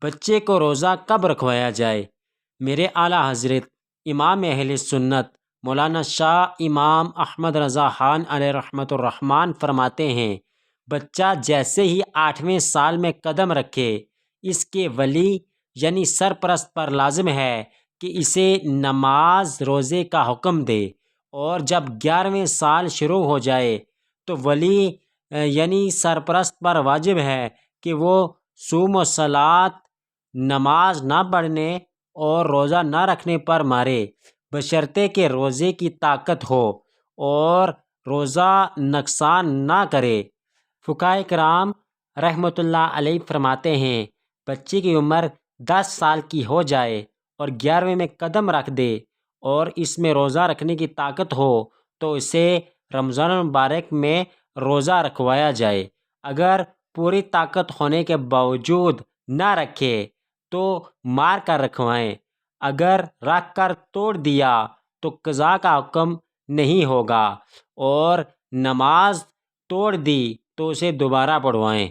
بچے کو روزہ کب رکھوایا جائے؟ میرے اعلیٰ حضرت امام اہل سنت مولانا شاہ امام احمد رضا خان علیہ رحمۃ الرحمن فرماتے ہیں، بچہ جیسے ہی 8ویں سال میں قدم رکھے، اس کے ولی یعنی سرپرست پر لازم ہے کہ اسے نماز روزے کا حکم دے، اور جب 11ویں سال شروع ہو جائے تو ولی یعنی سرپرست پر واجب ہے کہ وہ صوم و صلات، نماز نہ پڑھنے اور روزہ نہ رکھنے پر مارے، بشرطے کہ روزے کی طاقت ہو اور روزہ نقصان نہ کرے۔ فقہائے کرام رحمۃ اللہ علیہ فرماتے ہیں، بچے کی عمر 10 سال کی ہو جائے اور 11ویں میں قدم رکھ دے اور اس میں روزہ رکھنے کی طاقت ہو تو اسے رمضان المبارک میں روزہ رکھوایا جائے۔ اگر پوری طاقت ہونے کے باوجود نہ رکھے تو مار کر رکھوائیں، اگر رکھ کر توڑ دیا تو قضا کا حکم نہیں ہوگا، اور نماز توڑ دی تو اسے دوبارہ پڑھوائیں۔